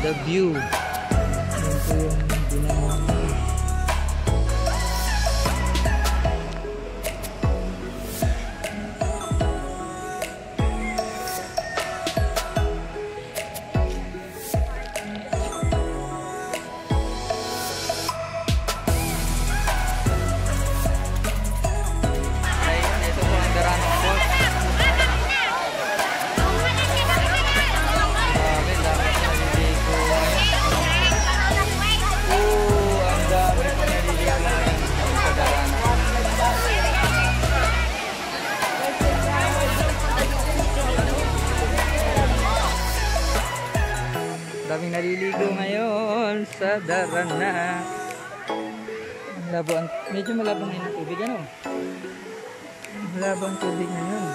the view. Yan po yung ginawa ko. Daming naliligo ngayon sa Darana. Medyo malabo ngayon ang tubig, ano? Malabo ang tubig ngayon.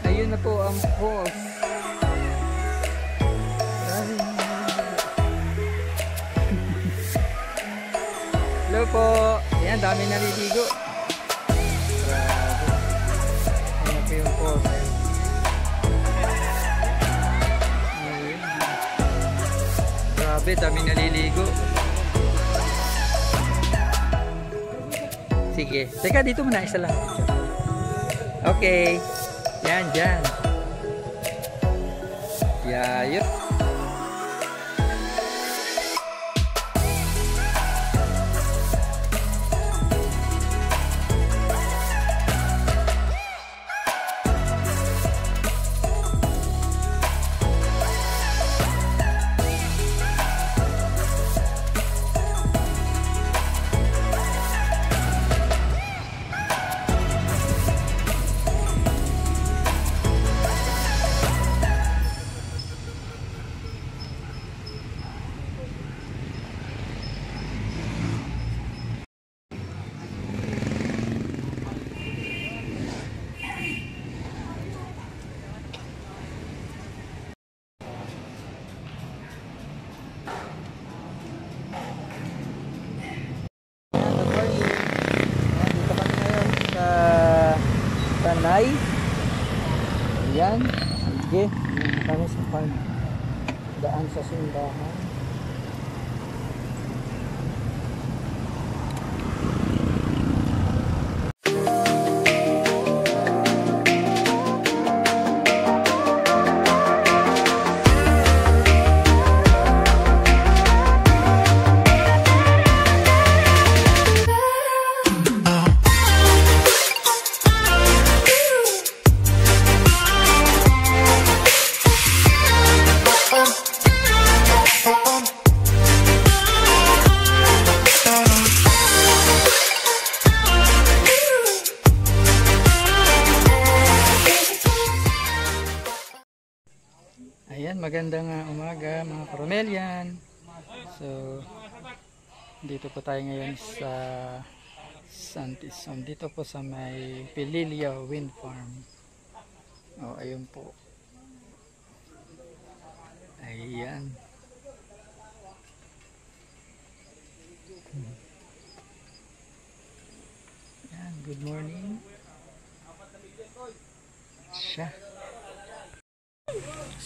Ayun na po ang falls. Hello po. Ayan, daming naliligo. Grabe. Ayan po yung falls. Grabe, daming naliligo. Sige. Teka, dito muna. Isa lang. Okay. Yan, dyan. Yayot. Tanay. Ayan. Sige. Kami sa daan sa simbahan. Ayan, magandang umaga mga Karomelyan. So, dito po tayo ngayon sa Santisson. Dito po sa may Pililia Wind Farm. O, ayun po. Ayan. Ayan, good morning. Siya.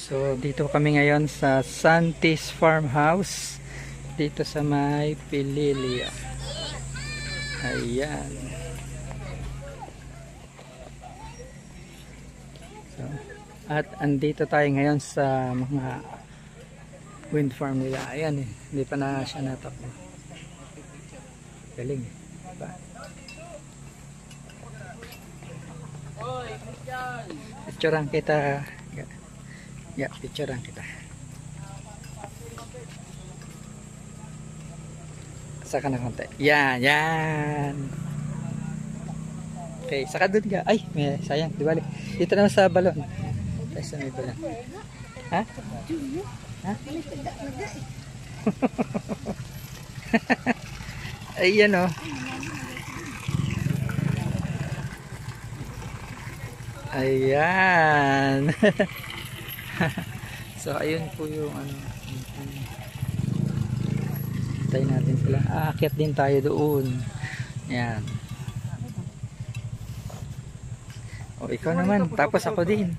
So dito kami ngayon sa Santis Farmhouse dito sa may Pililia. Ayan. So, at andito tayo ngayon sa mga wind farm nila. Ayan eh, hindi pa na siya natakbo. Galing diba? Picturean kita. Ya, picturean kita. Saka na konti. Yan, yan. Okay, saka doon ka. Ay, may sayang, di bali. Dito naman sa balon. Tayo sa may balon. Ha? Ha? Ayan o. Ayan. So ayun po yung ano, tayo natin sila. Aakyat din tayo doon. Yan. O ikaw naman, tapos ako din.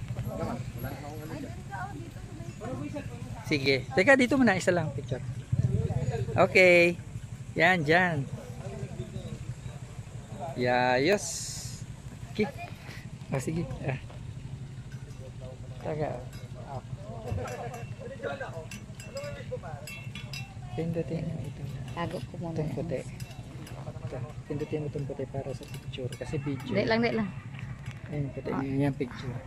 Sige. Teka, dito muna. Isa lang picture. Okay. Yan, dyan. Yayos. Okay. Oh, sige. Teka. Oh. Pindutin mo ito. Tago ko muna. Itong puti. Ito. Pindutin mo itong puti para sa picture. Kasi video. Dek lang. Ayun, puti. Yan picture.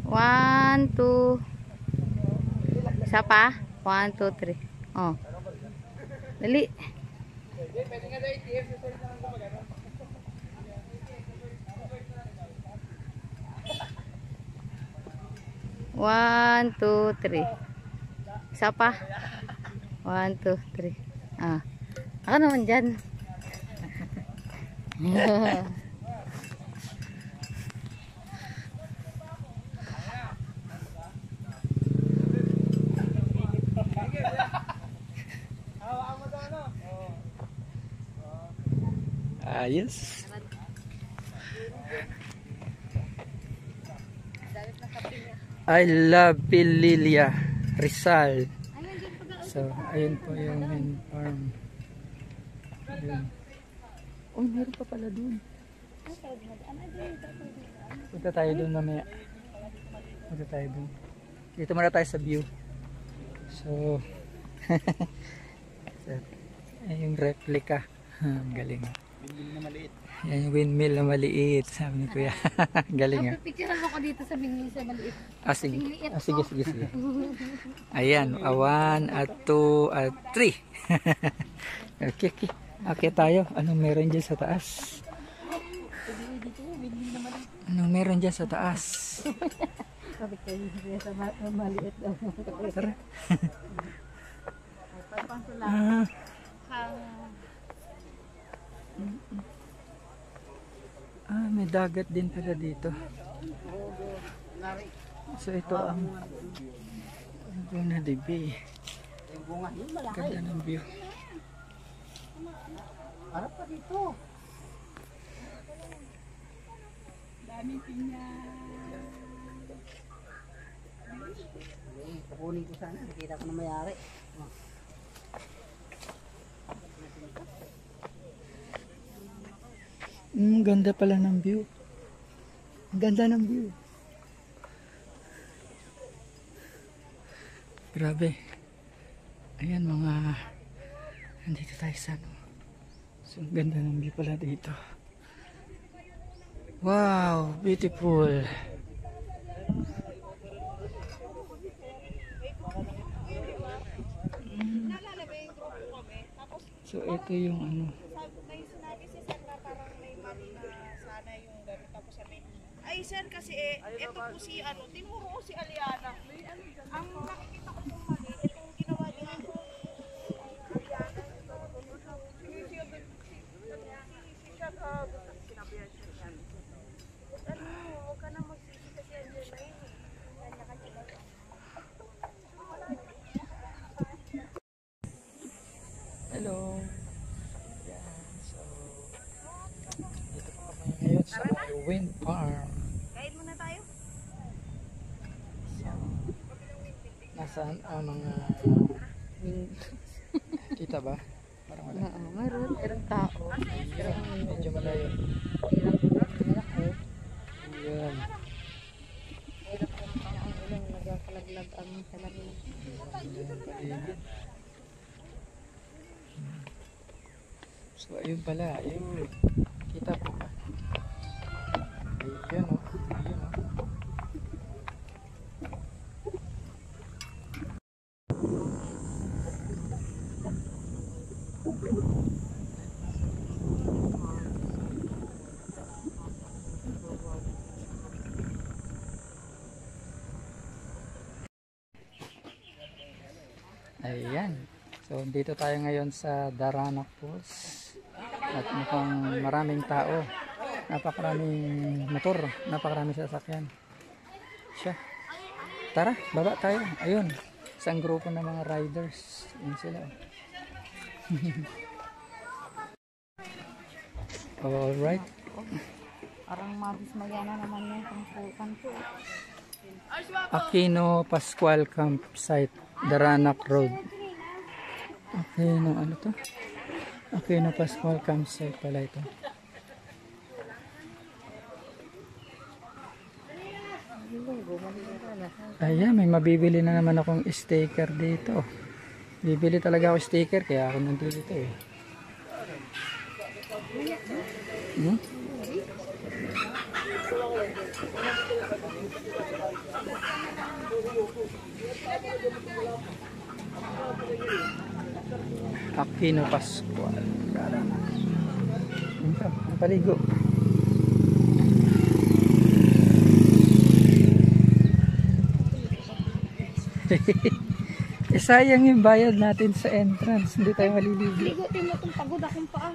1, 2. Isa pa? 1, 2, 3. Oh. Dali. One, two, three. Isa pa. 1, 2, 3. Ah. Ako naman dyan. Ayos. I love Pililia Rizal. So, ayun po yung wind farm. Ayun. Oh, meron pa pala dun. Punta tayo dun mamaya. Punta tayo dun. Dito muna tayo sa view. So, yung replica. Ang galing. Windmill na maliit. Yan yung windmill na maliit. Sabi ni Kuya. Galing ah. Picturean mo ko dito sa windmill sa maliit. Sige. Sige. Ayan. 1 at 2 at 3. Okay. Okay tayo. Anong meron dyan sa taas? Anong meron dyan sa taas? Sabi kayo sa maliit daw. Tara. May dagat din pala dito. So ito ang Laguna de Bay. Ganda ng view. Harap pa dito. Daming pinya. Kukunin ko sana. Nakita ko na mayari. Ganda pala ng view. Ganda ng view. Grabe. Ayan mga nandito tayo sa ano. So ganda ng view pala dito. Wow, beautiful. So ito yung ano. Ay sir, kasi ito po si tinuro ko si Aliana. Ang nakikita ko po mali, itong ginawa niya po Aliana. Sinabihan siya yan. Huwag ka na magsisi kasi andyan na yun. Hello. Yan, so dito po kami ngayon sa may wind farm. Guide muna tayo. So, nasaan ang mga kita ba? Parang wala. Meron tao. Pero medyo malayo. Yan. Nagkakalaglag ang salamin. Paligid. So ayun pala, ayun. Kita po ba? Ayun o. Ayun o. Ayan. So dito tayo ngayon sa Daranac Falls. At mukhang maraming tao. Napakaraming motor. Napakaraming sasakyan. Siya. Tara, baba tayo. Ayun. Isang grupo ng mga riders. Yun sila. Alright. Parang mabismaya na naman yung pangkukan po. Aquino Pascual Campsite, Daranac Road. Aquino, ano to? Aquino Pascual Campsite pala ito. Ayan, may mabibili na naman akong sticker dito. Bibili talaga ako sticker kaya ako nandito eh. Aquino Pascual. Ang paligo. Sayang yung bayad natin sa entrance. Hindi tayo maliligo. Ligo, tingnan itong pagod akong paa.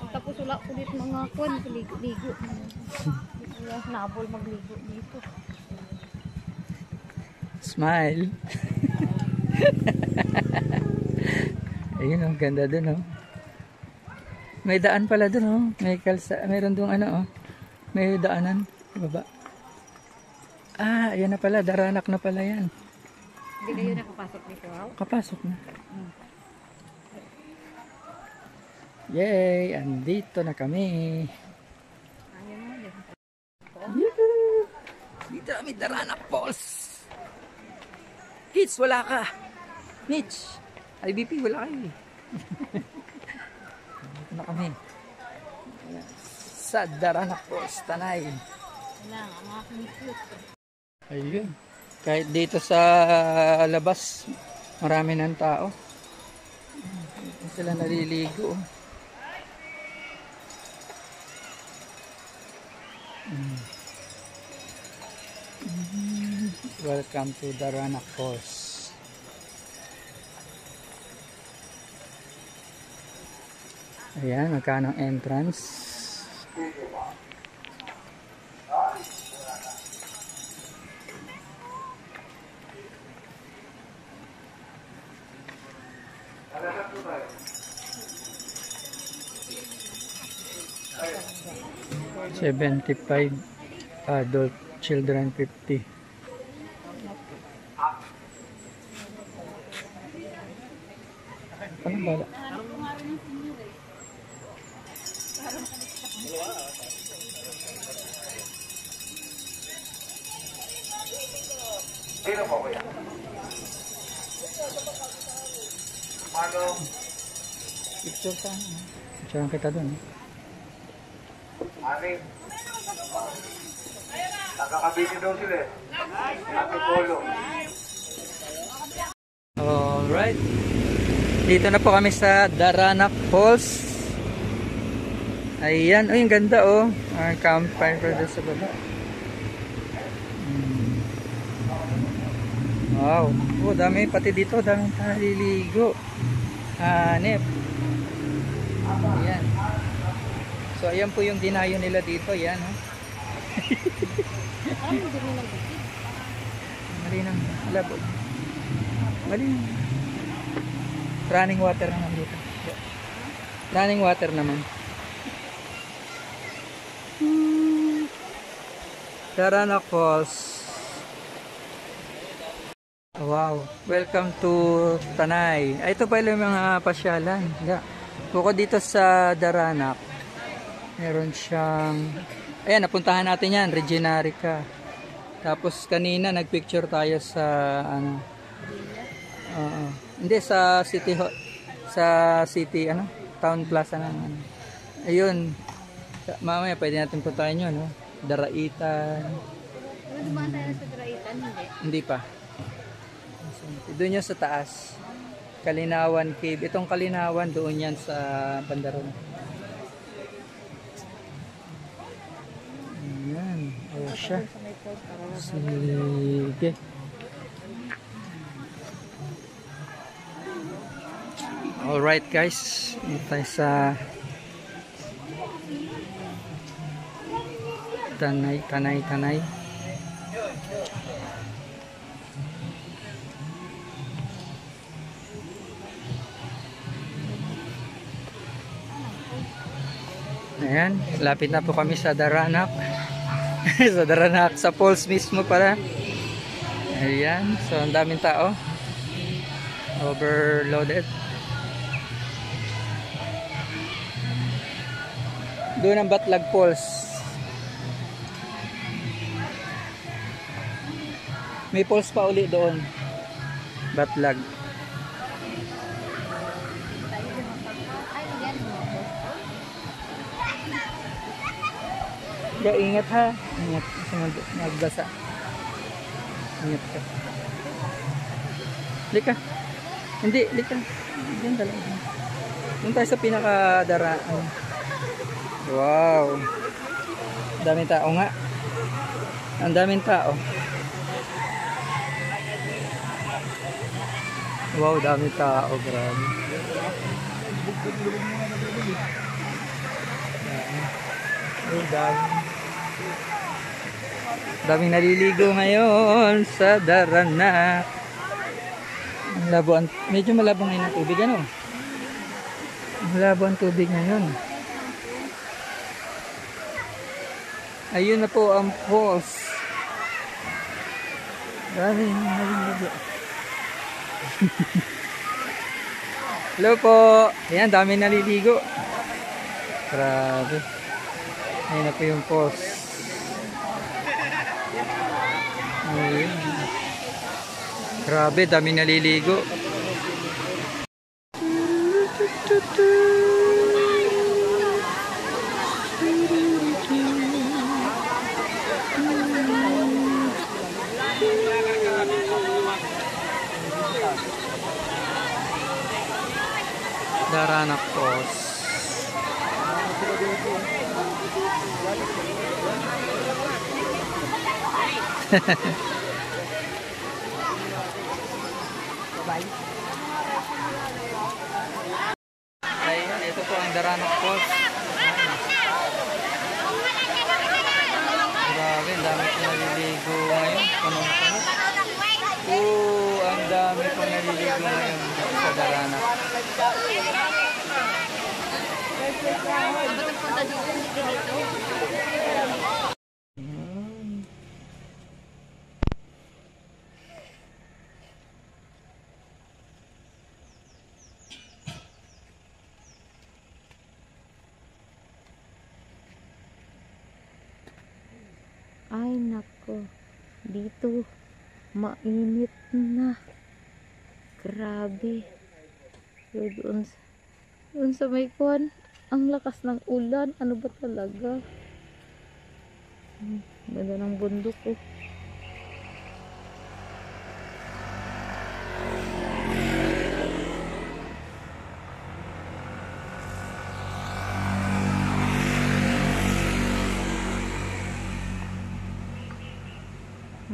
Tapos wala ko dito mga kon. Ligo. Nabol magligo dito. Smile. Ayun, ang ganda dun, oh. May daan pala dun, oh. May kalsa, mayroon dun ano, oh. May daanan sa baba. Ah, ayan na pala, Daranac na pala yan. Hindi kayo nakapasok dito, wow? Kapasok na. Yay! Andito na kami. Dito kami, Daranac Falls. Kids, wala ka. Mitch, IBP, wala kayo. Dito na kami. Sa Daranac Falls, Tanay. Wala, ang aking cute. Ayun. Kahit dito sa labas, marami ng tao. Sila naliligo. Welcome to Daranac Falls. Ayan, magkano ang entrance? $75, adult, children 50. Anong bala? Sino po kuya? Manong. Picture ka. Picture kita doon. Aning. Nakakabili daw sila eh. Ate Polo. Alright. Dito na po kami sa Daranac Falls. Ayan. Oh, yung ganda oh. Campfire pa doon sa baba. Wow. Oh, dami. Pati dito, dami naliligo. Hanep. Ayan. So, ayan po yung dinayo nila dito. Ayan, oh. Malinang labog. Malinang. Running water naman dito. Running water naman. Daranac Falls. Wow. Welcome to Tanay. Ito pa yung mga pasyalan. Bukod dito sa Daranac, meron siyang, ayan, napuntahan natin yan, Regenarica. Tapos kanina nagpicture tayo sa ano, hindi sa city, ano, Town Plaza ng ano. Ayun, mamaya pwede natin puntahan yun, no? Daraitan. Dumaan tayo sa Daraitan, hindi? Hindi pa. Doon yan sa taas, Kalinawan Cave. Itong Kalinawan, doon yan sa Bandaron. Ayan, ayan siya. Sige. Alright guys, dito tayo sa Tanay. Ayan, lapit na po kami sa Daranac. Sa Daranak, sa falls mismo pala. Ayan, so ang daming tao. Overloaded. Doon ang Batlag Falls. May falls pa uli doon. Batlag. Ya, ingat ha. Ingat sa magbasa. Ingat ka. Lika. Hindi, lika. Diyan talaga. Doon tayo sa pinakadaraan. Wow. Daming tao nga. Ang daming tao. Wow, daming tao. Grabe. Ay, daming naliligo ngayon sa Daranak. Ang labo, medyo malabo ngayon ang tubig, ano? Malabo ang tubig ngayon. Ayun na po ang falls. Daming naliligo. Hello po. Ayan, daming naliligo. Grabe. Ayun na po yung falls. Ayun. Grabe, daming naliligo. Daranak Falls. Ayan, ito po ang Daranak Falls. Grabe, ang dami po naliligo ngayon. Punong-puno. Ang dami po naliligo ngayon sa Daranak. Ay nako, dito mainit na. Grabe. So, doon sa may kuwan, ang lakas ng ulan. Ano ba talaga? Ganda ng bundok oh.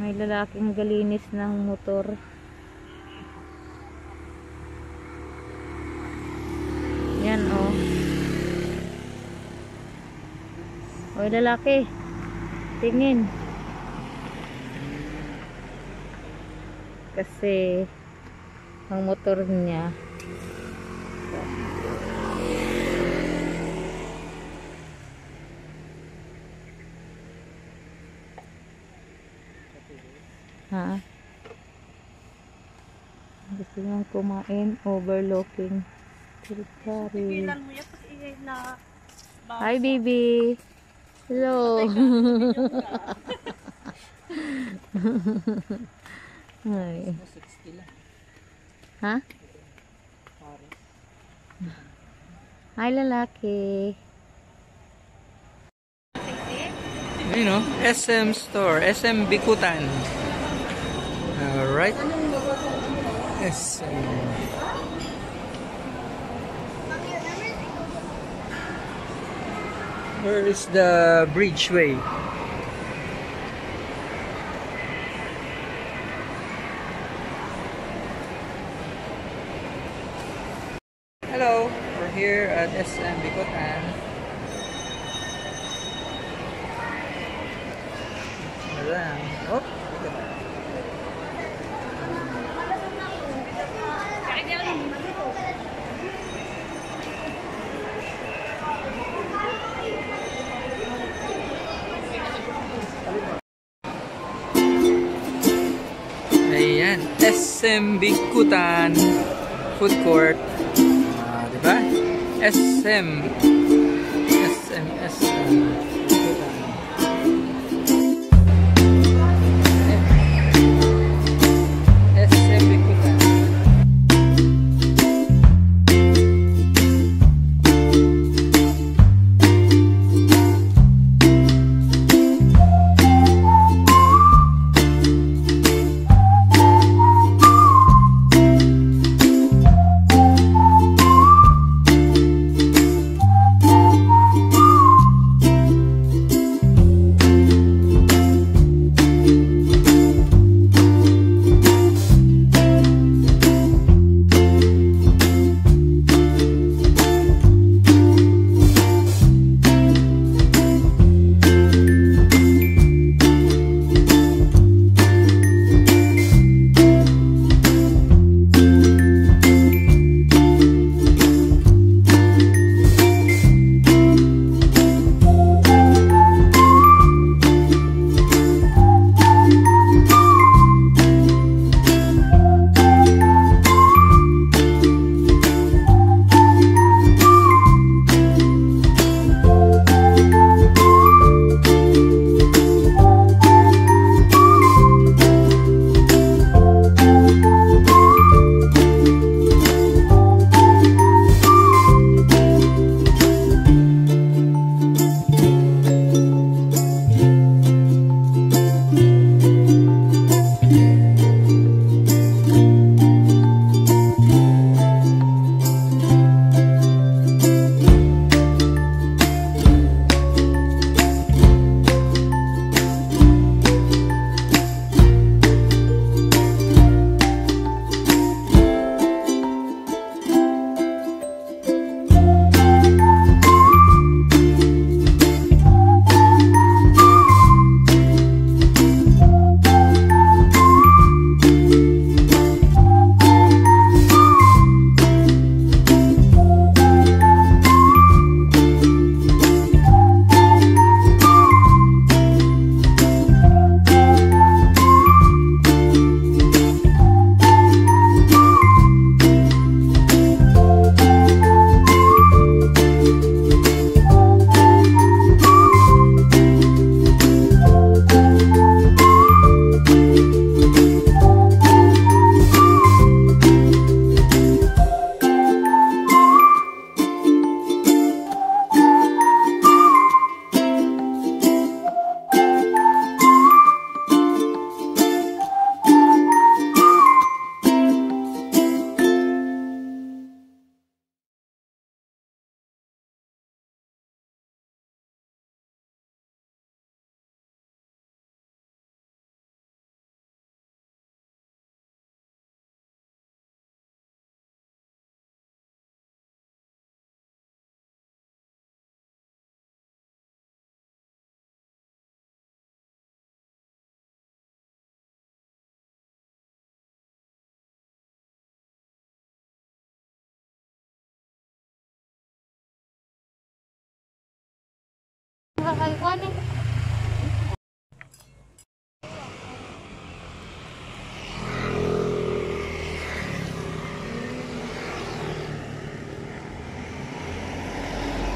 May lalaking galinis ng motor. Yan oh. Oy lalaki. Tingin. Kasi ang motor niya gusto niyang kumain overlooking Tilbury. Pilan mo yan pag na Hi baby. Hello. Hi. Ha? Hi lalaki. You know, SM store, SM Bikutan. Alright. SM. Where is the bridgeway? Hello, we're here at SM Bikutan. Oh, SM Bikutan Food Court. Diba? SM Bikutan. SM Bikutan.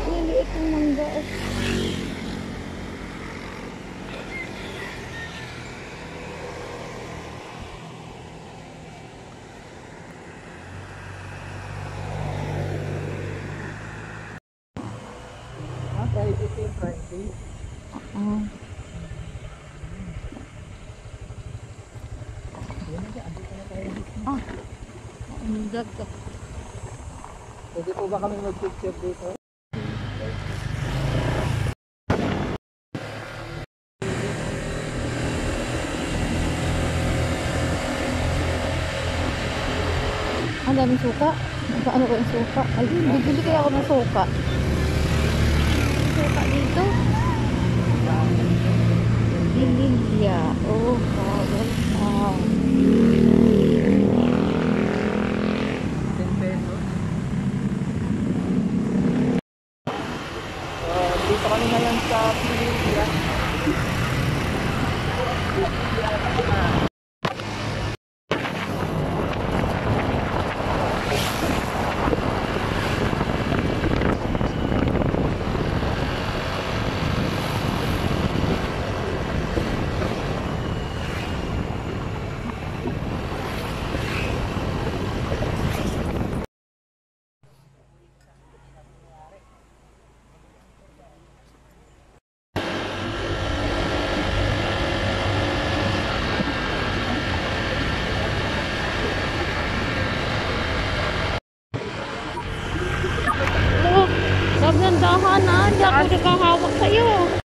Liliit ng mangga. Friday. Ang vlog ka. Pwede po ba kami mag-picture dito? Ang daming suka. Paano ko yung suka? Ay, bibili kaya ako ng suka. Suka dito. Lilya. Oh, wow. 10 pesos. Dito kami ngayon sa Pilipinas. ako nakahawak sa'yo.